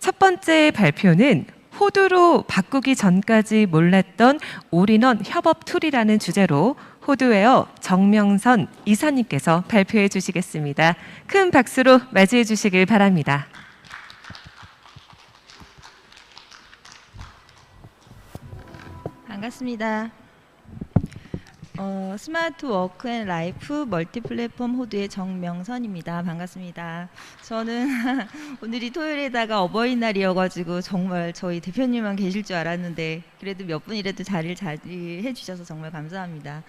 첫 번째 발표는 호두로 바꾸기 전까지 몰랐던 올인원 협업 툴이라는 주제로 호두웨어 정명선 이사님께서 발표해 주시겠습니다. 큰 박수로 맞이해 주시길 바랍니다. 반갑습니다. 스마트 워크 앤 라이프 멀티 플랫폼 호두의 정명선입니다. 반갑습니다. 저는 오늘이 토요일에다가 어버이날이어가지고 정말 저희 대표님만 계실 줄 알았는데 그래도 몇 분이라도 자리해 주셔서 정말 감사합니다.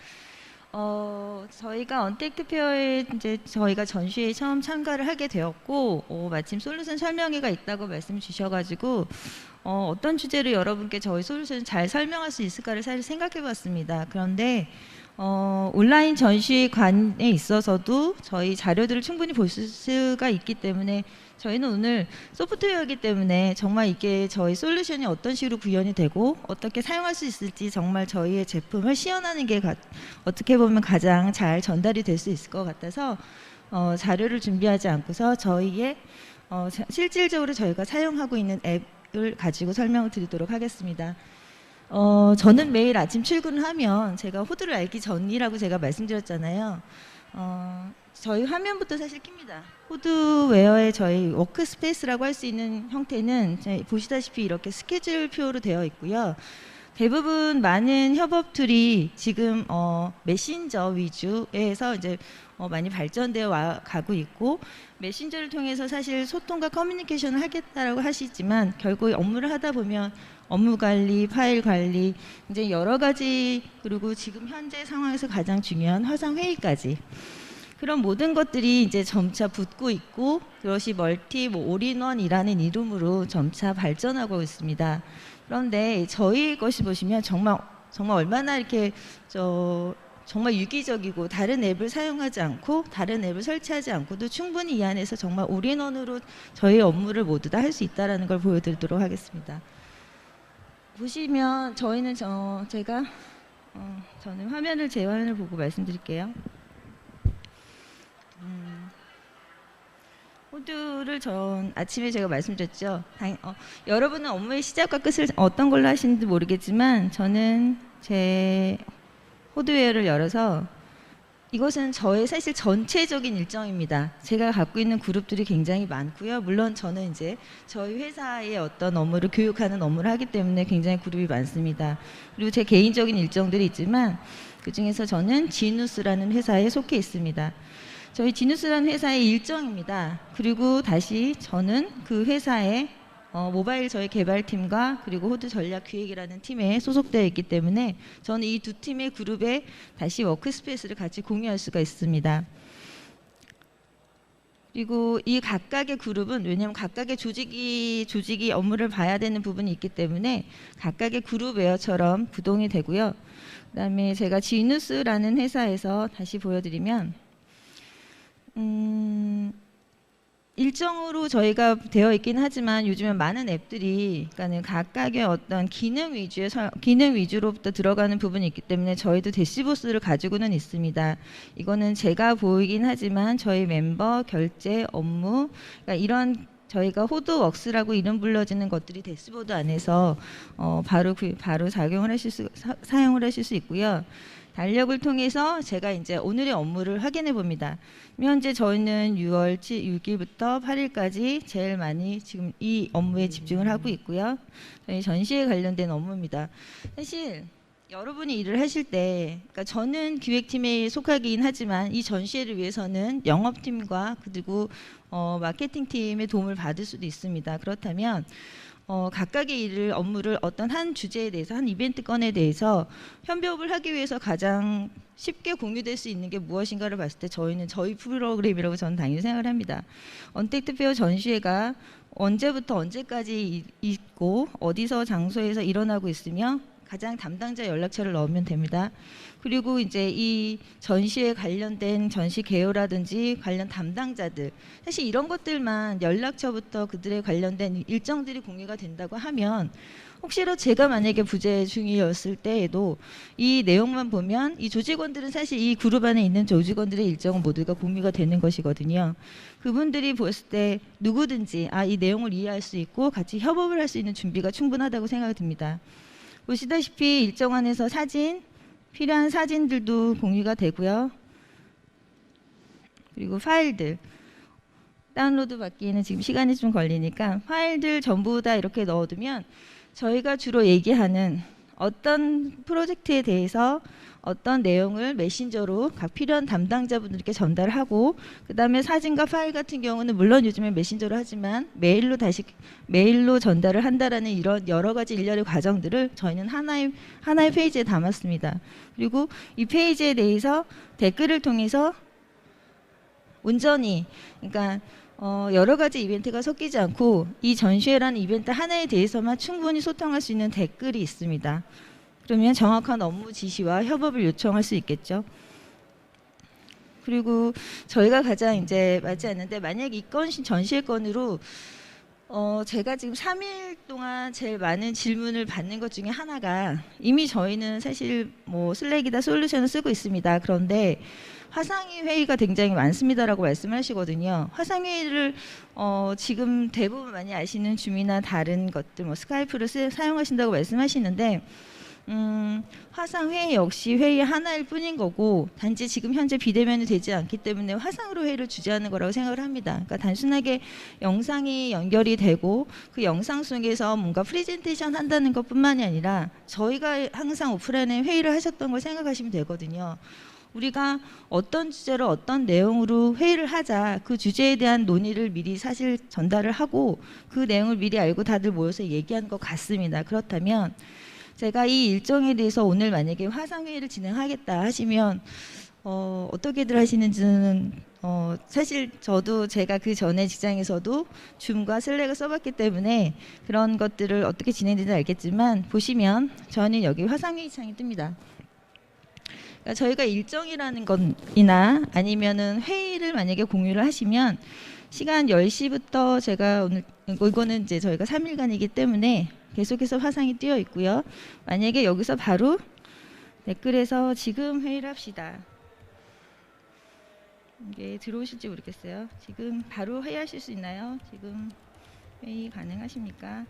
저희가 언택트 페어에 이제 저희가 전시회에 처음 참가를 하게 되었고 마침 솔루션 설명회가 있다고 말씀 주셔가지고 어떤 주제로 여러분께 저희 솔루션을 잘 설명할 수 있을까를 사실 생각해봤습니다. 그런데 온라인 전시관에 있어서도 저희 자료들을 충분히 볼 수가 있기 때문에 저희는 오늘 소프트웨어이기 때문에 정말 이게 저희 솔루션이 어떤 식으로 구현이 되고 어떻게 사용할 수 있을지 정말 저희의 제품을 시연하는 게 어떻게 보면 가장 잘 전달이 될 수 있을 것 같아서 자료를 준비하지 않고서 저희의 실질적으로 저희가 사용하고 있는 앱을 가지고 설명을 드리도록 하겠습니다. 저는 매일 아침 출근을 하면 제가 호두를 알기 전이라고 제가 말씀드렸잖아요. 저희 화면부터 사실 낍니다. 호두웨어의 저희 워크스페이스라고 할 수 있는 형태는 보시다시피 이렇게 스케줄표로 되어 있고요. 대부분 많은 협업 툴이 지금 메신저 위주에서 이제 많이 발전되어 가고 있고 메신저를 통해서 사실 소통과 커뮤니케이션을 하겠다라고 하시지만 결국 업무를 하다 보면 업무 관리, 파일 관리, 이제 여러 가지 그리고 지금 현재 상황에서 가장 중요한 화상 회의까지 그런 모든 것들이 이제 점차 붙고 있고 그것이 멀티 올인원이라는 이름으로 점차 발전하고 있습니다. 그런데 저희 것이 보시면 정말 얼마나 이렇게 정말 유기적이고 다른 앱을 사용하지 않고 다른 앱을 설치하지 않고도 충분히 이 안에서 정말 올인원으로 저희 업무를 모두 다 할 수 있다는 걸 보여드리도록 하겠습니다. 보시면 저희는 저는 제 화면을 보고 말씀드릴게요. 호두를 아침에 제가 말씀드렸죠. 여러분은 업무의 시작과 끝을 어떤 걸로 하시는지 모르겠지만 저는 제 호두웨어를 열어서 이것은 저의 사실 전체적인 일정입니다. 제가 갖고 있는 그룹들이 굉장히 많고요. 물론 저는 이제 저희 회사의 어떤 업무를 교육하는 업무를 하기 때문에 굉장히 그룹이 많습니다. 그리고 제 개인적인 일정들이 있지만 그중에서 저는 지누스라는 회사에 속해 있습니다. 저희 지누스라는 회사의 일정입니다. 그리고 다시 저는 그 회사의 모바일 저희 개발팀과 그리고 호두 전략기획이라는 팀에 소속되어 있기 때문에 저는 이 두 팀의 그룹에 다시 워크스페이스를 같이 공유할 수가 있습니다. 그리고 이 각각의 그룹은 왜냐하면 각각의 조직이 업무를 봐야 되는 부분이 있기 때문에 각각의 그룹웨어처럼 구동이 되고요. 그다음에 제가 지누스라는 회사에서 다시 보여드리면 일정으로 저희가 되어 있긴 하지만 요즘에 많은 앱들이 그러니까는 각각의 어떤 기능 위주로부터 들어가는 부분이 있기 때문에 저희도 대시보스를 가지고는 있습니다. 이거는 제가 보이긴 하지만 저희 멤버, 결제, 업무 그러니까 이런 저희가 호두웍스라고 이름 불러지는 것들이 대시보드 안에서 바로 사용을 하실 수 있고요. 달력을 통해서 제가 이제 오늘의 업무를 확인해 봅니다. 현재 저희는 6월 6일부터 8일까지 제일 많이 지금 이 업무에 집중을 하고 있고요. 저희 전시에 관련된 업무입니다. 사실 여러분이 일을 하실 때, 그러니까 저는 기획팀에 속하긴 하지만 이 전시회를 위해서는 영업팀과 그리고 마케팅팀의 도움을 받을 수도 있습니다. 그렇다면 각각의 업무를 어떤 한 주제에 대해서 한 이벤트 건에 대해서 협업을 하기 위해서 가장 쉽게 공유될 수 있는 게 무엇인가를 봤을 때 저희는 저희 프로그램이라고 저는 당연히 생각을 합니다. 언택트 페어 전시회가 언제부터 언제까지 있고 어디서 장소에서 일어나고 있으며 가장 담당자 연락처를 넣으면 됩니다. 그리고 이제 이 전시에 관련된 전시 개요라든지 관련 담당자들 사실 이런 것들만 연락처부터 그들의 관련된 일정들이 공유가 된다고 하면 혹시라도 제가 만약에 부재 중이었을 때에도 이 내용만 보면 이 조직원들은 사실 이 그룹 안에 있는 조직원들의 일정은 모두가 공유가 되는 것이거든요. 그분들이 보았을 때 누구든지 이 내용을 이해할 수 있고 같이 협업을 할 수 있는 준비가 충분하다고 생각이 듭니다. 보시다시피 일정안에서 필요한 사진들도 공유가 되고요. 그리고 파일들 다운로드 받기에는 지금 시간이 좀 걸리니까 파일들 전부 다 이렇게 넣어두면 저희가 주로 얘기하는 어떤 프로젝트에 대해서 어떤 내용을 메신저로 각 필요한 담당자분들께 전달하고, 그 다음에 사진과 파일 같은 경우는 물론 요즘에 메신저로 하지만 메일로 전달을 한다라는 이런 여러 가지 일련의 과정들을 저희는 하나의 페이지에 담았습니다. 그리고 이 페이지에 대해서 댓글을 통해서 온전히, 그러니까 여러 가지 이벤트가 섞이지 않고 이 전시회라는 이벤트 하나에 대해서만 충분히 소통할 수 있는 댓글이 있습니다. 그러면 정확한 업무 지시와 협업을 요청할 수 있겠죠. 그리고 저희가 가장 이제 맞지 않는데, 만약 이 건 전시회 건으로 제가 지금 3일 동안 제일 많은 질문을 받는 것 중에 하나가, 이미 저희는 사실 뭐 슬랙이다 솔루션을 쓰고 있습니다. 그런데 화상위 회의가 굉장히 많습니다라고 말씀하시거든요. 화상회의를 지금 대부분 많이 아시는 줌이나 다른 것들, 뭐 스카이프를 사용하신다고 말씀하시는데, 화상회의 역시 회의 하나일 뿐인 거고, 단지 지금 현재 비대면이 되지 않기 때문에 화상으로 회의를 주재하는 거라고 생각을 합니다. 그러니까 단순하게 영상이 연결이 되고 그 영상 속에서 뭔가 프레젠테이션 한다는 것뿐만이 아니라 저희가 항상 오프라인에 회의를 하셨던 걸 생각하시면 되거든요. 우리가 어떤 주제로 어떤 내용으로 회의를 하자, 그 주제에 대한 논의를 미리 사실 전달을 하고 그 내용을 미리 알고 다들 모여서 얘기하는 것 같습니다. 그렇다면 제가 이 일정에 대해서 오늘 만약에 화상회의를 진행하겠다 하시면 어떻게들 하시는지는 사실 저도 제가 그 전에 직장에서도 줌과 슬랙을 써봤기 때문에 그런 것들을 어떻게 진행되는지 알겠지만, 보시면 저는 여기 화상회의 창이 뜹니다. 그러니까 저희가 일정이라는 것이나 아니면은 회의를 만약에 공유를 하시면 시간 10시부터 제가 오늘 이거는 이제 저희가 3일간이기 때문에 계속해서 화상이 띄어 있고요. 만약에 여기서 바로 댓글에서 지금 회의를 합시다. 이게 들어오실지 모르겠어요. 지금 바로 회의하실 수 있나요? 지금 회의 가능하십니까?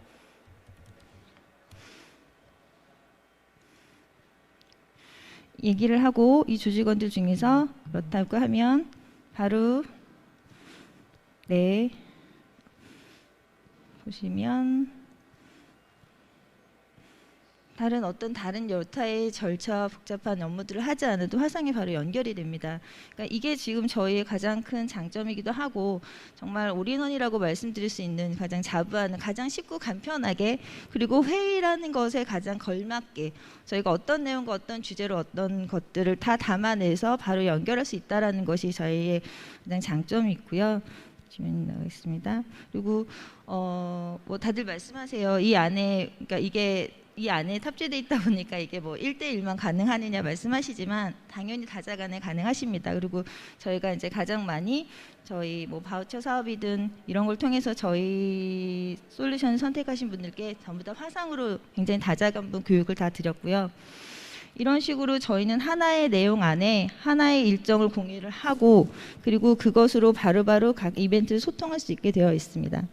얘기를 하고 이 조직원들 중에서 그렇다고 하면 바로 네, 보시면 다른 여타의 절차와 복잡한 업무들을 하지 않아도 화상이 바로 연결이 됩니다. 그러니까 이게 지금 저희의 가장 큰 장점이기도 하고, 정말 올인원이라고 말씀드릴 수 있는 가장 자부하는, 가장 쉽고 간편하게, 그리고 회의라는 것에 가장 걸맞게 저희가 어떤 내용과 어떤 주제로 어떤 것들을 다 담아내서 바로 연결할 수 있다는 것이 저희의 가장 장점이 있고요. 질문 나가겠습니다. 그리고 뭐 다들 말씀하세요. 이 안에, 그러니까 이게 이 안에 탑재되어 있다 보니까 이게 뭐 1대1만 가능하느냐 말씀하시지만 당연히 다자간에 가능하십니다. 그리고 저희가 이제 가장 많이 저희 뭐 바우처 사업이든 이런 걸 통해서 저희 솔루션을 선택하신 분들께 전부 다 화상으로 굉장히 다자간 교육을 다 드렸고요. 이런 식으로 저희는 하나의 내용 안에 하나의 일정을 공유를 하고, 그리고 그것으로 바로바로 각 이벤트를 소통할 수 있게 되어 있습니다.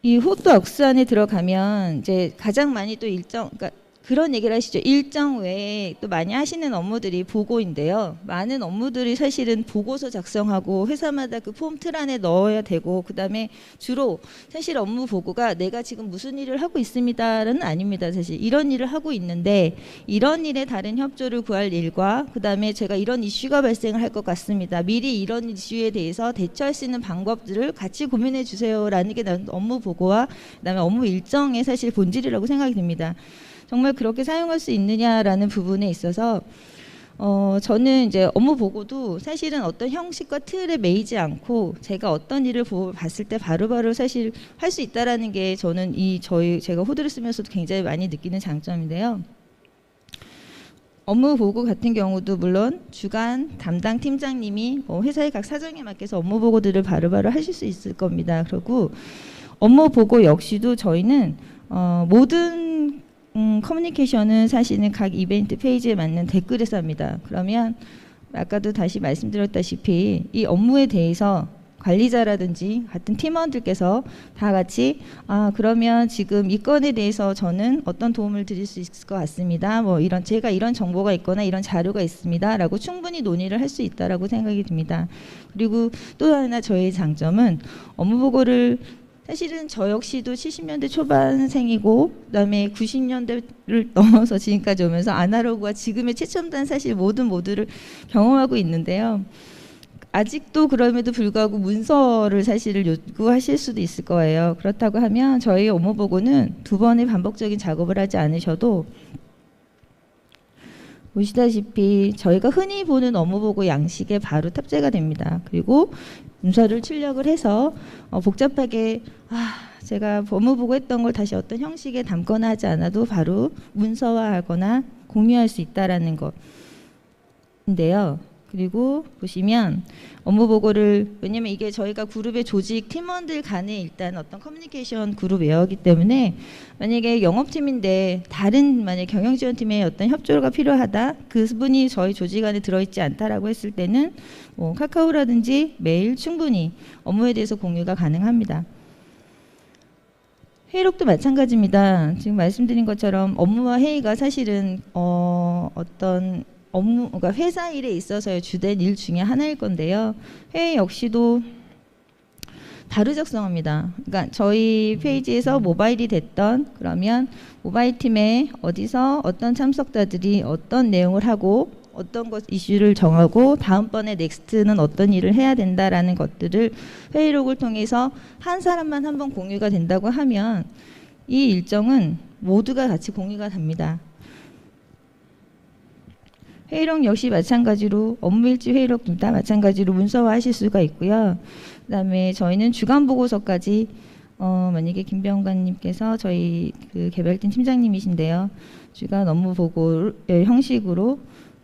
이 호또 억스 안에 들어가면 이제 가장 많이 또 그러니까 그런 얘기를 하시죠. 일정 외에 또 많이 하시는 업무들이 보고인데요. 많은 업무들이 사실은 보고서 작성하고 회사마다 그 폼 틀 안에 넣어야 되고, 그다음에 주로 사실 업무 보고가 내가 지금 무슨 일을 하고 있습니다는 아닙니다. 사실 이런 일을 하고 있는데 이런 일에 다른 협조를 구할 일과, 그다음에 제가 이런 이슈가 발생을 할 것 같습니다. 미리 이런 이슈에 대해서 대처할 수 있는 방법들을 같이 고민해 주세요라는 게 업무 보고와 그다음에 업무 일정의 사실 본질이라고 생각이 듭니다. 정말 그렇게 사용할 수 있느냐라는 부분에 있어서 저는 이제 업무 보고도 사실은 어떤 형식과 틀에 매이지 않고 제가 어떤 일을 봤을 때 바로바로 사실 할 수 있다라는 게 저는 제가 호드를 쓰면서도 굉장히 많이 느끼는 장점인데요. 업무 보고 같은 경우도 물론 주간 담당 팀장님이 회사의 각 사정에 맞게서 업무 보고들을 바로바로 하실 수 있을 겁니다. 그리고 업무 보고 역시도 저희는 모든 커뮤니케이션은 사실은 각 이벤트 페이지에 맞는 댓글에서 합니다. 그러면 아까도 다시 말씀드렸다시피 이 업무에 대해서 관리자라든지 같은 팀원들께서 다 같이 그러면 지금 이 건에 대해서 저는 어떤 도움을 드릴 수 있을 것 같습니다. 뭐 이런 제가 이런 정보가 있거나 이런 자료가 있습니다라고 충분히 논의를 할 수 있다라고 생각이 듭니다. 그리고 또 하나 저의 장점은 업무 보고를 사실은 저 역시도 70년대 초반생이고 그다음에 90년대를 넘어서 지금까지 오면서 아날로그와 지금의 최첨단 사실 모두를 경험하고 있는데요. 아직도 그럼에도 불구하고 문서를 사실을 요구하실 수도 있을 거예요. 그렇다고 하면 저희 업무 보고는 2번의 반복적인 작업을 하지 않으셔도 보시다시피 저희가 흔히 보는 업무 보고 양식에 바로 탑재가 됩니다. 그리고 문서를 출력을 해서 복잡하게 제가 업무 보고 했던 걸 다시 어떤 형식에 담거나 하지 않아도 바로 문서화하거나 공유할 수 있다라는 것인데요. 그리고 보시면 업무 보고를 왜냐면 이게 저희가 그룹의 조직 팀원들 간에 일단 어떤 커뮤니케이션 그룹 웨어이기 때문에 만약에 영업팀인데 다른 만약 경영지원팀의 어떤 협조가 필요하다 그분이 저희 조직 안에 들어있지 않다라고 했을 때는 뭐 카카오라든지 메일 충분히 업무에 대해서 공유가 가능합니다. 회의록도 마찬가지입니다. 지금 말씀드린 것처럼 업무와 회의가 사실은 어떤 업무, 그러니까 회사 일에 있어서의 주된 일 중에 하나일 건데요. 회의 역시도 바로 작성합니다. 그러니까 저희 페이지에서 모바일이 됐던 그러면 모바일 팀에 어디서 어떤 참석자들이 어떤 내용을 하고 어떤 것 이슈를 정하고 다음번에 넥스트는 어떤 일을 해야 된다라는 것들을 회의록을 통해서 한 사람만 한번 공유가 된다고 하면 이 일정은 모두가 같이 공유가 됩니다. 회의록 역시 마찬가지로 업무일지 회의록입니다. 마찬가지로 문서화 하실 수가 있고요. 그 다음에 저희는 주간 보고서까지 만약에 김병관님께서 저희 그 개발팀 팀장님이신데요. 주간 업무 보고 형식으로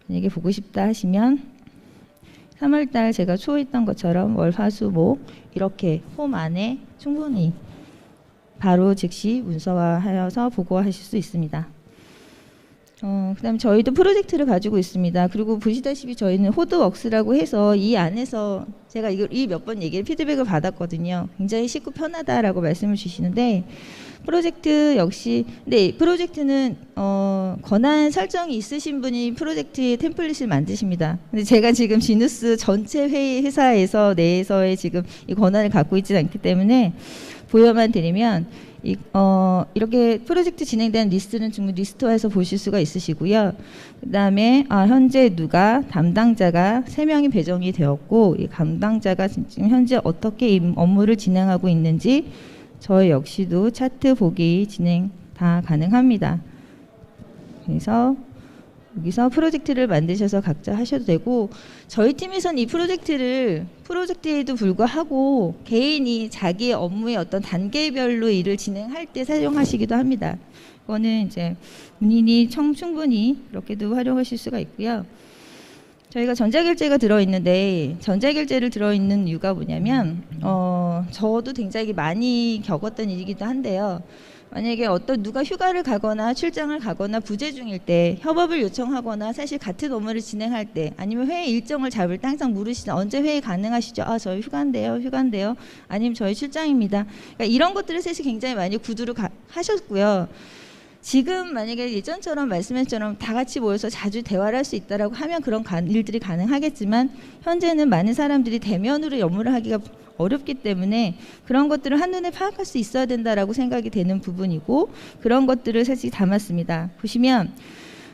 만약에 보고 싶다 하시면 3월달 제가 초했던 것처럼 월, 화, 수, 목 이렇게 폼 안에 충분히 바로 즉시 문서화하여서 보고하실 수 있습니다. 그다음에 저희도 프로젝트를 가지고 있습니다. 그리고 보시다시피 저희는 호드웍스라고 해서 이 안에서 제가 이 몇 번 얘기를 피드백을 받았거든요. 굉장히 쉽고 편하다라고 말씀을 주시는데 프로젝트 역시 프로젝트는 권한 설정이 있으신 분이 프로젝트의 템플릿을 만드십니다. 근데 제가 지금 지누스 전체 회사에서 내에서의 지금 이 권한을 갖고 있지는 않기 때문에 보여만 드리면 이렇게 프로젝트 진행되는 리스트는 지금 리스트화해서 보실 수가 있으시고요. 그 다음에 현재 누가 담당자가 3명이 배정이 되었고 이 담당자가 지금 현재 어떻게 업무를 진행하고 있는지 저희 역시도 차트 보기 진행 다 가능합니다. 그래서 여기서 프로젝트를 만드셔서 각자 하셔도 되고 저희 팀에서는 이 프로젝트에도 불구하고 개인이 자기의 업무의 어떤 단계별로 일을 진행할 때 사용하시기도 합니다. 이거는 이제 본인이 충분히 그렇게도 활용하실 수가 있고요. 저희가 전자결제가 들어있는데 전자결제를 들어있는 이유가 뭐냐면 저도 굉장히 많이 겪었던 일이기도 한데요. 만약에 누가 휴가를 가거나 출장을 가거나 부재 중일 때 협업을 요청하거나 사실 같은 업무를 진행할 때 아니면 회의 일정을 잡을 때 항상 물으시죠. 언제 회의 가능하시죠? 저희 휴가인데요. 아니면 저희 출장입니다. 그러니까 이런 것들을 사실 굉장히 많이 구두를 하셨고요. 지금 만약에 예전처럼 말씀하셨처럼 다 같이 모여서 자주 대화를 할 수 있다라고 하면 그런 일들이 가능하겠지만 현재는 많은 사람들이 대면으로 업무를 하기가 어렵기 때문에 그런 것들을 한눈에 파악할 수 있어야 된다라고 생각이 되는 부분이고 그런 것들을 사실 담았습니다. 보시면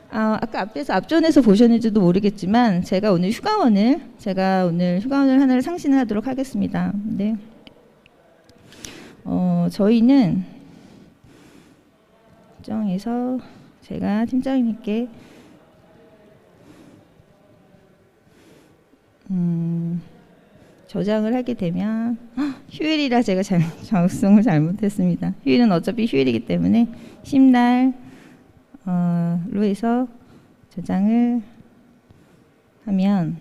아까 앞전에서 보셨는지도 모르겠지만 제가 오늘 휴가원을 하나를 상신을 하도록 하겠습니다. 네. 저희는 정해서 제가 팀장님께 저장을 하게 되면 휴일이라 제가 작성을 잘못했습니다. 휴일은 어차피 휴일이기 때문에 10날로 해서 저장을 하면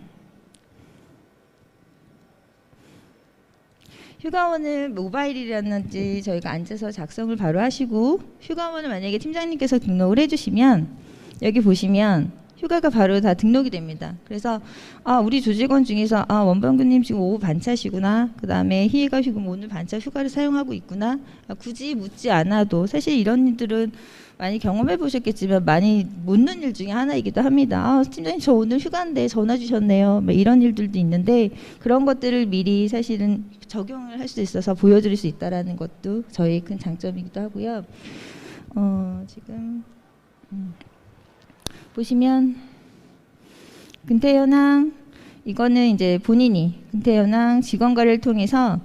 휴가원을 모바일이라든지 저희가 앉아서 작성을 바로 하시고 휴가원을 만약에 팀장님께서 등록을 해주시면 여기 보시면 휴가가 바로 다 등록이 됩니다. 그래서 우리 조직원 중에서 원병구님 지금 오후 반차시구나. 그다음에 희애가 지금 오늘 반차 휴가를 사용하고 있구나. 굳이 묻지 않아도 사실 이런 일들은 많이 경험해 보셨겠지만 많이 묻는 일 중에 하나이기도 합니다. 팀장님 저 오늘 휴가인데 전화 주셨네요. 뭐 이런 일들도 있는데 그런 것들을 미리 사실은 적용을 할 수 있어서 보여드릴 수 있다라는 것도 저희 큰 장점이기도 하고요. 지금 보시면 근태현황 이거는 이제 본인이 근태현황 직원과를 통해서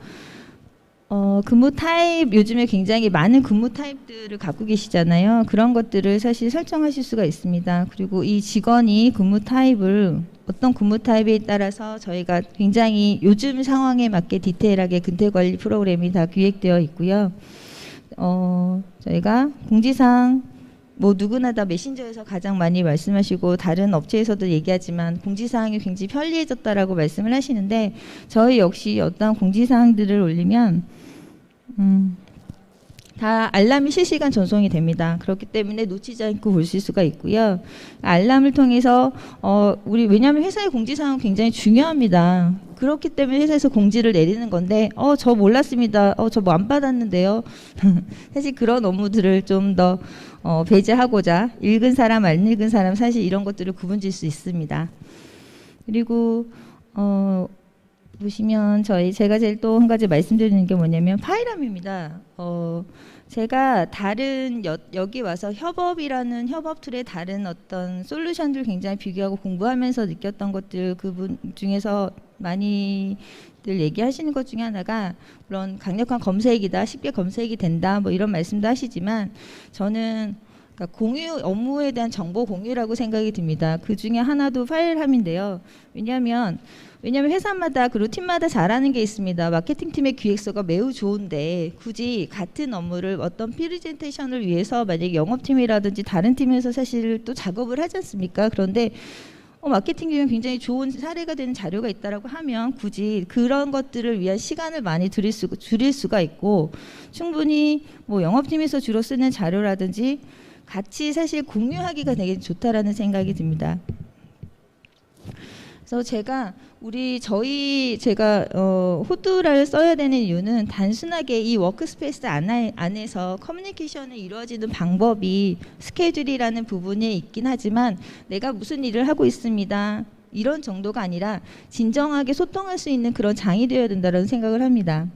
근무 타입 요즘에 굉장히 많은 근무 타입들을 갖고 계시잖아요. 그런 것들을 사실 설정하실 수가 있습니다. 그리고 이 직원이 근무 타입을 어떤 근무 타입에 따라서 저희가 굉장히 요즘 상황에 맞게 디테일하게 근태 관리 프로그램이 다 기획되어 있고요. 저희가 공지사항 뭐 누구나 다 메신저에서 가장 많이 말씀하시고 다른 업체에서도 얘기하지만 공지사항이 굉장히 편리해졌다라고 말씀을 하시는데 저희 역시 어떤 공지사항들을 올리면 다 알람이 실시간 전송이 됩니다. 그렇기 때문에 놓치지 않고 보실 수가 있고요. 알람을 통해서 왜냐하면 회사의 공지사항은 굉장히 중요합니다. 그렇기 때문에 회사에서 공지를 내리는 건데 저 몰랐습니다. 저 뭐 안 받았는데요. 사실 그런 업무들을 좀 더 배제하고자 읽은 사람 안 읽은 사람 사실 이런 것들을 구분질 수 있습니다. 그리고 보시면 제가 제일 또 한 가지 말씀드리는 게 뭐냐면 파이람입니다. 제가 다른 여기 와서 협업이라는 협업 툴의 다른 어떤 솔루션들 굉장히 비교하고 공부하면서 느꼈던 것들 그분 중에서 많이들 얘기하시는 것 중에 하나가 물론 강력한 검색이다, 쉽게 검색이 된다, 뭐 이런 말씀도 하시지만 저는 그러니까 공유 업무에 대한 정보 공유라고 생각이 듭니다. 그 중에 하나도 파일함인데요. 왜냐하면 회사마다 그리고 팀마다 잘하는 게 있습니다. 마케팅 팀의 기획서가 매우 좋은데 굳이 같은 업무를 어떤 프레젠테이션을 위해서 만약에 영업팀이라든지 다른 팀에서 사실 또 작업을 하지 않습니까? 그런데 마케팅 팀은 굉장히 좋은 사례가 되는 자료가 있다라고 하면 굳이 그런 것들을 위한 시간을 많이 줄일 수가 있고 충분히 뭐 영업팀에서 주로 쓰는 자료라든지 같이 사실 공유하기가 되게 좋다라는 생각이 듭니다. 그래서 제가 호두를 써야 되는 이유는 단순하게 이 워크스페이스 안에서 커뮤니케이션이 이루어지는 방법이 스케줄이라는 부분에 있긴 하지만 내가 무슨 일을 하고 있습니다. 이런 정도가 아니라 진정하게 소통할 수 있는 그런 장이 되어야 된다는 생각을 합니다.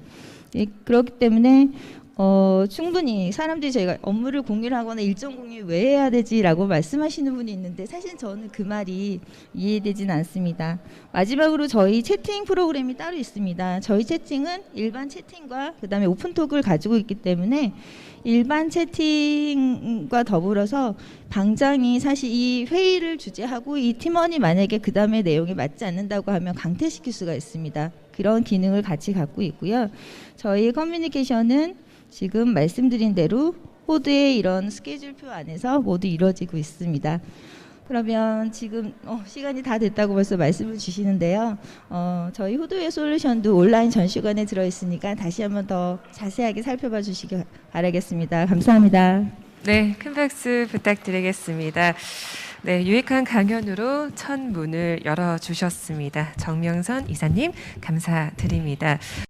그렇기 때문에 충분히 사람들이 저희가 업무를 공유를 하거나 일정 공유 왜 해야 되지라고 말씀하시는 분이 있는데 사실 저는 그 말이 이해되지는 않습니다. 마지막으로 저희 채팅 프로그램이 따로 있습니다. 저희 채팅은 일반 채팅과 그다음에 오픈톡을 가지고 있기 때문에 일반 채팅과 더불어서 방장이 사실 이 회의를 주재하고 이 팀원이 만약에 그 다음에 내용이 맞지 않는다고 하면 강퇴시킬 수가 있습니다. 그런 기능을 같이 갖고 있고요. 저희 커뮤니케이션은 지금 말씀드린 대로 호드의 이런 스케줄표 안에서 모두 이루어지고 있습니다. 그러면 지금 시간이 다 됐다고 벌써 말씀을 주시는데요. 저희 호드의 솔루션도 온라인 전시관에 들어있으니까 다시 한번 더 자세하게 살펴봐 주시기 바라겠습니다. 감사합니다. 네, 큰 박수 부탁드리겠습니다. 네, 유익한 강연으로 첫 문을 열어주셨습니다. 정명선 이사님 감사드립니다.